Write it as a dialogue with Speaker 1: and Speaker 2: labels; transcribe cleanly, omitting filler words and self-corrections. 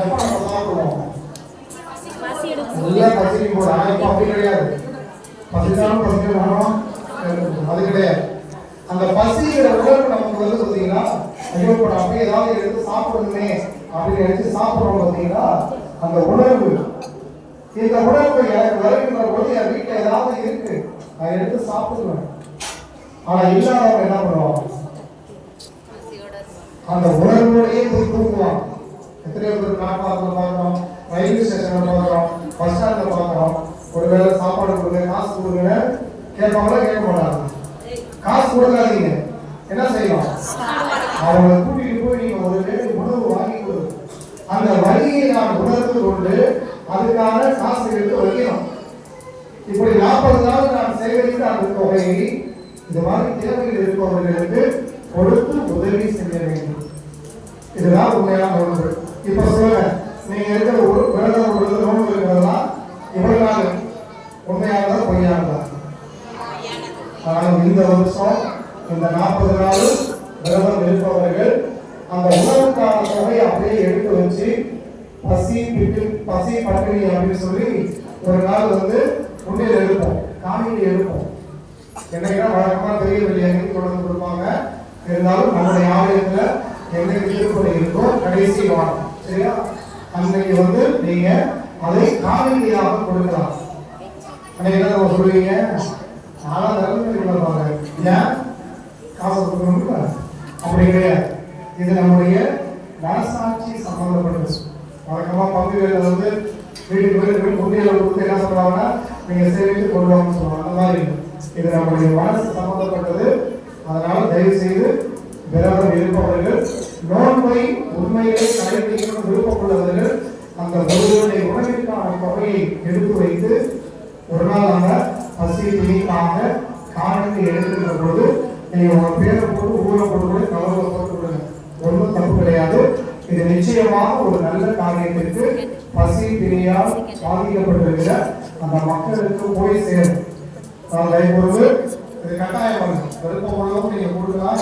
Speaker 1: எப்ப நம்ம சாப்பிடுவோம் எல்லாம் பசிக்கு போறோம். ஆனா இப்ப அப்படி கிடையாது. பசிச்சாலும் பசிக்க வேணும் அது கிடையாது. அந்த பசிங்கிற உணர்வு நமக்கு வந்து பார்த்தீங்கன்னா ஐயோ இப்போ நான் அப்படியே ஏதாவது எடுத்து சாப்பிடணுமே அப்படின்னு நினைச்சு சாப்பிடுறோம் பார்த்தீங்கன்னா அந்த உணர்வு இந்த உணர்வு எனக்கு வருகின்ற போது என் வீட்டில் ஏதாவது இருக்கு நான் எடுத்து சாப்பிடுவேன். ஆனா இல்லாதவங்க என்ன பண்ணுவாங்க? அந்த உணர்வோடையே போய் தூங்குவாங்க. எத்தனையோ பேர் பிளாட்ஃபார்ம்ல பார்க்குறோம், ரயில்வே ஸ்டேஷன்ல பார்க்குறோம், பஸ் ஸ்டாண்ட்ல பார்க்குறோம். ஒருவேளை சாப்பாடு கொடுங்க, காசு கொடுங்க கேட்பாங்களா? கேட்க மாட்டாங்க. காசு கொடுக்காதீங்க, என்ன செய்யலாம்? அவங்களை கூட்டிட்டு போய் நீங்க ஒரு வேலை உணவு வாங்கி கொடுங்க. அந்த வழியை நான் உணர்ந்து கொண்டு அதுக்கான காசு எடுத்து வைக்கணும். இப்படி 40 நாள் நான் சேகரித்த அந்த தொகையை இந்த மாதிரி தேவையில் இருப்பவர்களுக்கு கொடுத்து உதவி செய்ய வேண்டும். இதுதான் உண்மையான ஒன்று. இப்ப சொல்லுங்க, நீங்க இருக்கிற ஒரு விரதம் உள்ளது நோன்பு இருக்கிறதா இவ்வளவு நாள் உண்மையானதா பொய்யானதா? ஆனால் இந்த வருஷம் இந்த 40 நாள் விரதம் இருப்பவர்கள் அந்த உணவுக்கான தொகையை அப்படியே எடுத்து வச்சு பசி பட்டினி அப்படின்னு சொல்லி ஒரு நாள் வந்து உண்மையில் எடுப்போம், காணியில் எடுப்போம். என்னைக்குன்னா வழக்கமா பெரிய வெளியே தொடர்ந்து கொடுப்பாங்க. இருந்தாலும் நம்முடைய ஆலயத்துல என்னைக்கு திருப்பணி இருக்கோ கடைசி வாரம் சரியா, அன்னைக்கு வந்து நீங்க அதை காணிக்கையாக கொடுக்கலாம். அன்னைக்கு என்ன நம்ம சொல்லுவீங்க? நாலாம் தரப்பாங்க ஏன் காசு கொடுக்கணும்ல? அப்படி கிடையாது. இது நம்முடைய மனசாட்சி சம்பந்தப்பட்டது. வழக்கமா பங்குகளை வந்து வீட்டுக்கு முன்னிலை கொடுத்து என்ன சொல்லுவாங்கன்னா நீங்க சேமித்து கொள்வாங்கன்னு சொல்லுவாங்க. அந்த மாதிரி இது நம்முடைய மனசு சம்பந்தப்பட்டது. அதனால தயவு செய்து விரதம் இருப்பவர்கள் நோன்பை உண்மையிலே கடைபிடிக்கணும் விருப்பமுள்ளவர்கள் அந்த ஒருவருடைய உணவிற்கான தொகையை எடுத்து வைத்து ஒரு நாள் அந்த பசி பிணிக்காக காணிக்கு எடுக்கின்ற பொழுது நீங்க உங்க பேரை போட்டு ஊரை போட்டு கூட கவலை போட்டு விடுங்க. ஒன்றும் தப்பு கிடையாது. இது நிச்சயமாக ஒரு நல்ல காரியத்திற்கு பசி பிணியால் பாதிக்கப்பட்டிருக்கிற அந்த மக்களுக்கு போய் சேரும். இது கட்டாயம் விருப்பம் உள்ளவங்க நீங்க கொடுக்கலாம்.